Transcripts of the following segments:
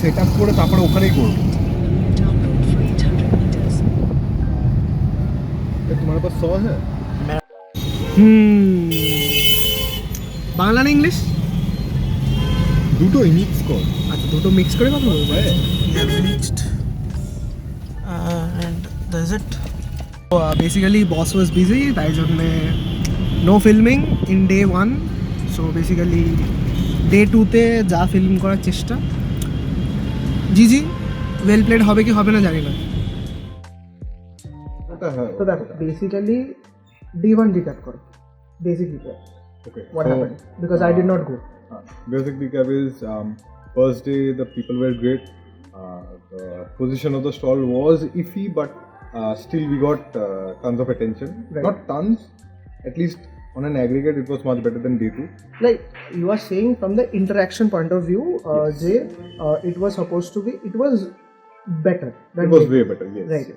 Set up করে তারপরে ওখানেই করবো। তোমার পাস সহ হ্যাঁ বাংলা না ইংলিশ? দুটোই মিক্স কর। আচ্ছা, দুটো মিক্স করে কথা বলবো। হ্যাঁ mixed and that's it. So, basically boss was busy, তাই জন্যে no filming in day 1. So basically day 2 তে যা ফিল্ম করার চেষ্টা। জি ওয়েল প্লেড হবে কি হবে না জানি না। ওটা হ্যাঁ। তো দেখো বেসিক্যালি day 1 রিক্যাপ করো, basic recap. Okay, What so, happened? Because I did not go. Basic recap is first day the people were great. The position of the stall was iffy, but still we got tons of attention. Right. Not tons, at least on an aggregate it was much better than day 2. Like you are saying from the interaction point of view, it was supposed to be, it was better than It was day way two. better, yes. Right.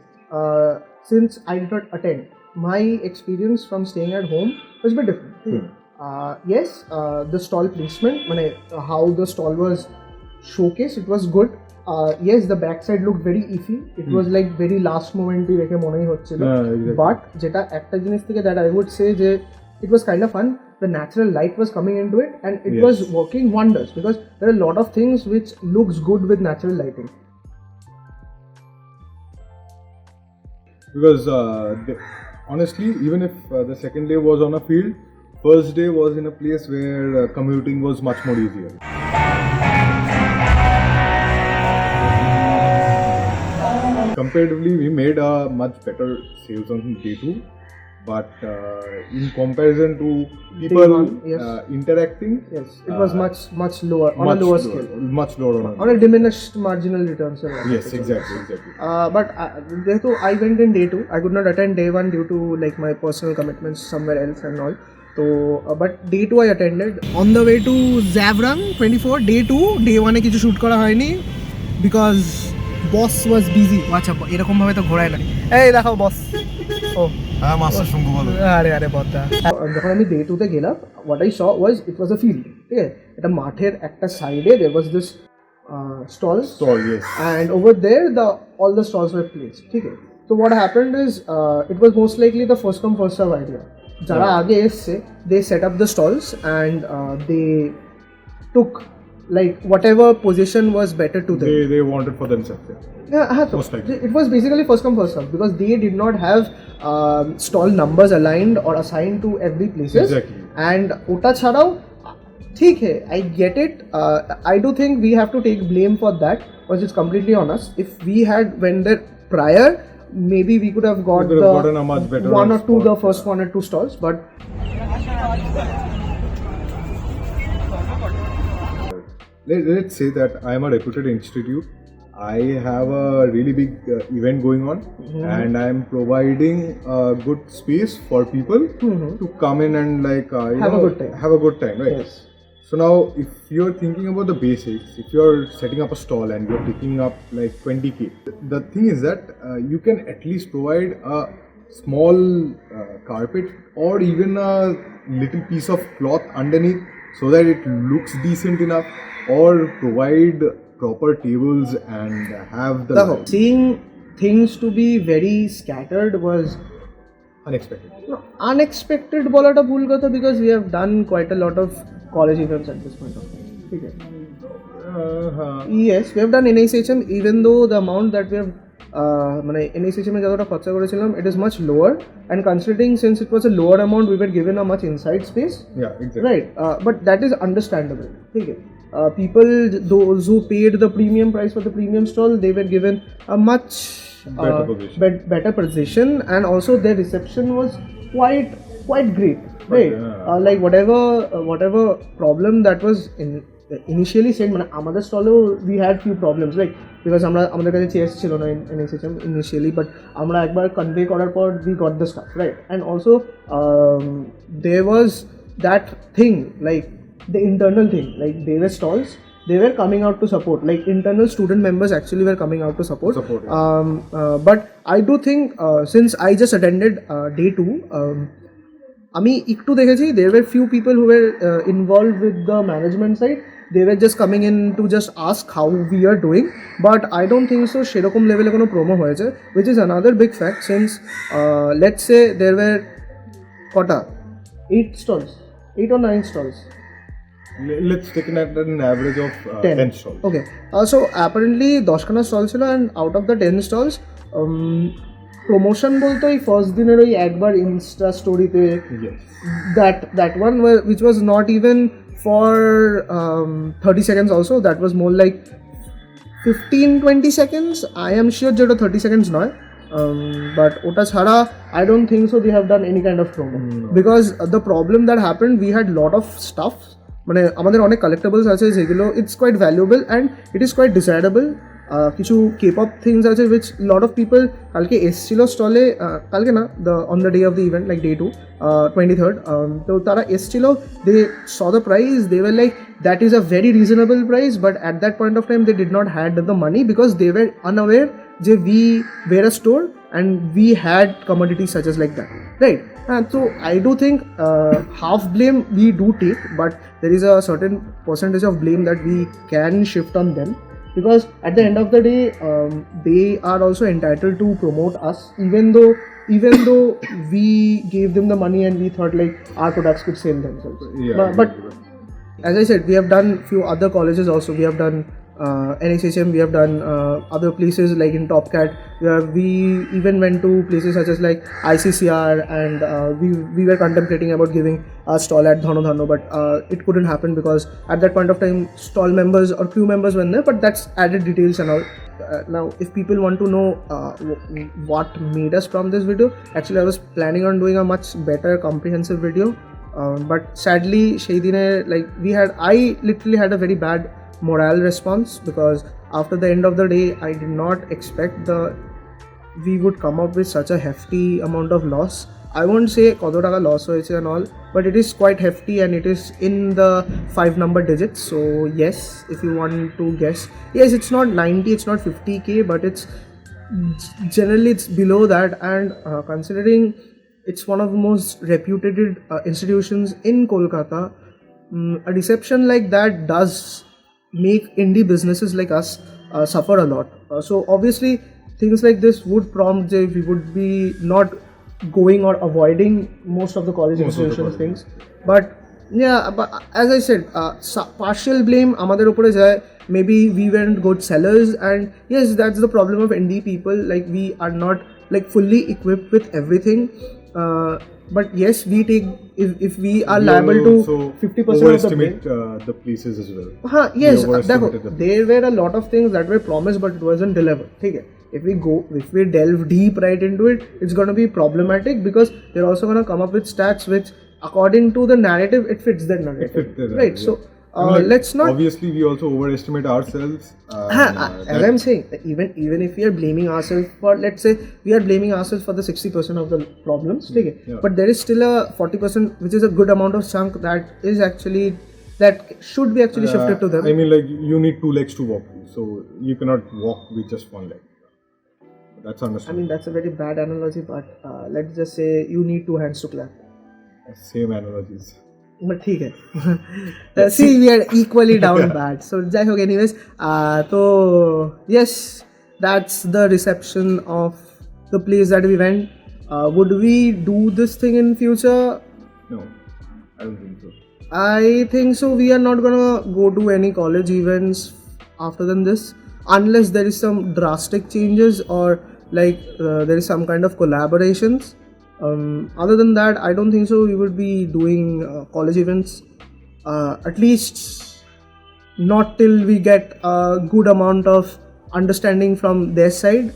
Since I did not attend, my experience from staying at home was a bit different. Yes, the stall placement, how the stall was showcased, it was good. Yes, the backside looked very iffy. It was like very last moment দেখে মনেই হচ্ছিল. Exactly. But যেটা একটা জিনিস থেকে that I would say যে it was kind of fun. The natural light was coming into it and it was working wonders because there are a lot of things which looks good with natural lighting. Because honestly, even if the second day was on a field, first day was in a place where commuting was much more easier. Comparatively, we made a much better sales on day 2, but in comparison to people interacting, Yes, it was much lower on a lower scale. Much lower On a diminished marginal returns. Yes, exactly. But যেহেতু I went in day 2, I could not attend day 1 due to like my personal commitments somewhere else and all. So, but day 2 I attended. On the way to Xavrang 24, day 2, day 1 এ কিছু shoot করা হয়নি because boss was busy. আচ্ছা এরকম ভাবে তো ঘোরায় না। এই দেখো বস। ও হ্যাঁ মাস্টার শঙ্কু বলো। আরে বদ্দা। যখন আমি day 2 তে গেলাম, what I saw was it was a field. ঠিক আছে, এটা মাঠের একটা সাইডে there was this stall, yes. And over there all the stalls were placed. ঠিক আছে, so what happened is it was most likely the first come first serve idea. যারা আগে এসছে they set up the stalls and they took like whatever position was better to them. They wanted for themselves. Most likely. It was basically first come first serve because they did not have stall numbers aligned or assigned to every places. Exactly. And ওটা ছাড়াও ঠিক है, I get it. I do think we have to take blame for that because it's completely on us. If we had went there prior, maybe we could have gotten a much better one or two, spot. the first 1 or 2 stalls, but let's say that I am a reputed institute. I have a really big event going on, and I am providing a good space for people to come in and like have a good time, right? Yes. So now, if you're thinking about the basics, if you're setting up a stall and you're picking up like 20k, the thing is that you can at least provide a small carpet or even a little piece of cloth underneath so that it looks decent enough, or provide proper tables and have the seeing things to be very scattered was unexpected. No, unexpected বলাটা ভুল কথা because we have done quite a lot of college events at this point of time. ঠিক আছে, yes, we have done NICHM, even though the amount that we have NICHM এ যতটা খরচা করেছিলাম it is much lower, and considering since it was a lower amount we were given a much inside space. Yeah, exactly. Right, but that is understandable. ठीक है, people, those who paid the premium price for the premium stall, they were given a much better position, and also their reception was quite great, right? Like whatever problem that was initially said, আমাদের স্টলেও we had few problems, like because আমাদের কাছে chairs ছিল না NSHM initially, but আমরা একবার convey করার পর we got the stuff, right? And also there was that thing, like the internal thing, like they were stalls, they were coming out to support, like internal student members actually were coming out to support. But I do think since I just attended day 2, আমি একটু দেখেছি there were few people who were involved with the management side, they were just coming in to just ask how we are doing, but I don't think so সেরকম লেভেলে কোনো promo হয়েছে, which is another big fact since let's say there were কটা 8 stalls, 8 or 9 stalls. Let's take it at an average of 10 stalls. Okay, so apparently 10 খানা stall ছিল, and out of the 10 stalls promotion বলতে ওই first দিনের ওই একবার Insta স্টোরিতে that one which was not even for 30 seconds also, that was more like 15-20 seconds. I am sure যেটা 30 seconds নয়, but ওটা ছাড়া I don't think so they have done any kind of promo. Because the problem that happened, we had lot of stuff, মানে আমাদের অনেক collectibles আছে যেগুলো it's quite valuable and it is quite decidable. কিছু K-pop things আছে which lot of people কালকে এসছিল স্টলে, কালকে না, on the day of the event like day 2, 23rd, তো তারা এসছিল, they saw the price, they were like that is a very reasonable price, but at that point of time they did not had the money because they were unaware যে we were a store and we had commodities such as like that, right? And so I do think half blame we do take, but there is a certain percentage of blame that we can shift on them, because at the end of the day they are also entitled to promote us, even though we gave them the money and we thought like our products could sell themselves. But as I said, we have done few other colleges also. We have done NHHM, we have done other places like in TopCat, where we even went to places such as like ICCR, and we were contemplating about giving a stall at Dhano Dhano, but it couldn't happen because at that point of time stall members or crew members were there, but that's added details and all. Now if people want to know what made us from this video, actually I was planning on doing a much better comprehensive video, but sadly সেই দিনে like I literally had a very bad morale response, because after the end of the day I did not expect we would come up with such a hefty amount of loss. I won't say koto taka loss hoyeche and all, but it is quite hefty and it is in the 5 number digits. So yes, if you want to guess, yes, it's not 90, it's not 50k, but it's generally it's below that, and considering it's one of the most reputed institutions in Kolkata, a deception like that does make indie businesses like us suffer a lot. So obviously things like this would prompt that we would be not going or avoiding most of the college institutions things, but yeah, but as I said, partial blame amader upore jay, maybe we weren't good sellers, and yes, that's the problem of indie people, like we are not like fully equipped with everything, but yes, we take, if we are liable to 50% of the blame. The places as well. Yes, there were a lot of things that were promised but it wasn't delivered. Okay, if we delve deep right into it, it's going to be problematic, because they're also going to come up with stats which according to the narrative it fits that narrative, right? So let's not, obviously we also overestimate ourselves, as I'm saying, even if we are blaming ourselves for, let's say we are blaming ourselves for the 60% of the problems, okay, but there is still a 40% which is a good amount of chunk that is actually, that should be actually shifted to them. I mean, like, you need 2 legs to walk, so you cannot walk with just 1 leg. That's understandable. I mean, that's a very bad analogy, but let's just say you need 2 hands to clap. Same analogies. But ठीक है. See, we are equally down bad. So যাই হোক, anyways, so yes, that's the reception of the place that we went. Would we do this thing in future? No, I don't think so. I think so. We are not gonna go to any college events after than this, unless there is some drastic changes or like there is some kind of collaborations. Other than that, I don't think so we would be doing college events, at least not till we get a good amount of understanding from their side,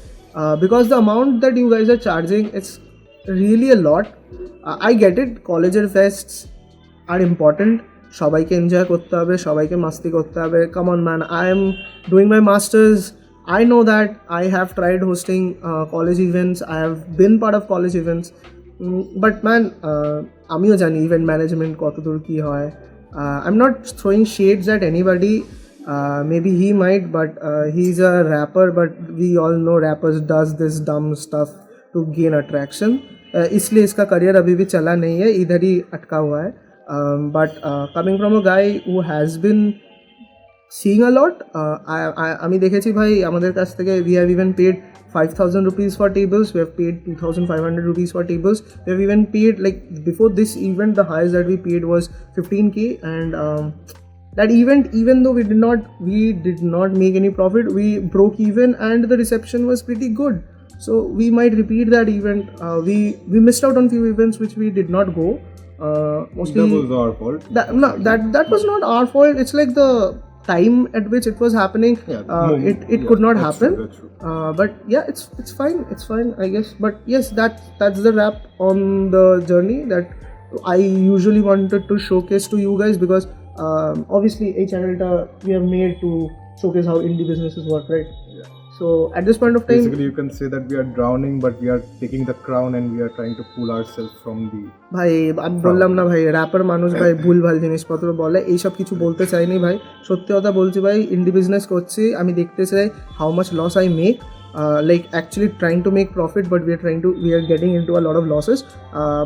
because the amount that you guys are charging, it's really a lot. I get it, colleger fests are important, সবাইকে enjoy করতে হবে, সবাইকে মাস্তি করতে হবে, come on man, I am doing my masters, I know that I have tried hosting college events, I have been part of college events, but man, আমিও জানি event management কতদূর কি হয়. I'm not throwing shades at anybody, maybe he might, but he's a rapper, but we all know rappers does this dumb stuff to gain attraction, इसलिए इसका career अभी भी चला नहीं है, इधर ही अटका हुआ है. But coming from a guy who has been seeing a lot. আমি দেখেছি ভাই আমাদের কাছ থেকে we have even paid 5,000 rupees for tables, we have paid 2,500 rupees for tables, we have even paid, like before this event the highest that we paid was 15k, and that event, even though we did not make any profit, we broke even and the reception was pretty good. So we might repeat that event. We missed out on few events which we did not go. Mostly That was our fault. That was not our fault. It's like the time at which it was happening. It could not happen. That's true. But yeah, it's fine, I guess. But yes, that's the wrap on the journey that I usually wanted to showcase to you guys, because obviously a channel we have made to showcase how indie businesses work, right? Yeah. So at this point of time, Basically, you can say that we are drowning, but we are taking the crown and we are trying to pull ourselves from the. ভাই আমি বললাম না ভাই, wrapper মানুষ ভাই ভুলভাল জিনিসপত্র বলে, এইসব কিছু বলতে চাইনি ভাই, সত্যি কথা বলছি ভাই, ইন্ডি বিজনেস করছি, আমি দেখতে চাই how much loss I make, like actually trying to make profit, but we are getting into a lot of losses,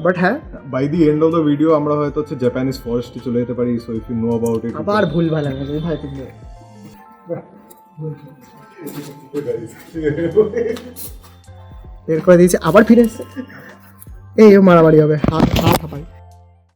but হ্যাঁ By the end of the video, আমরা হয়তো হচ্ছে জাপানিজ ফরেস্টে চলে যেতে পারি. So if you know about it. আবার ভুলভাল হয়ে গেছে ভাই তুমি। বের করে দিয়েছি, আবার ফিরে এসছে, এই মারামারি হবে, হাত হাত হাঁপাই।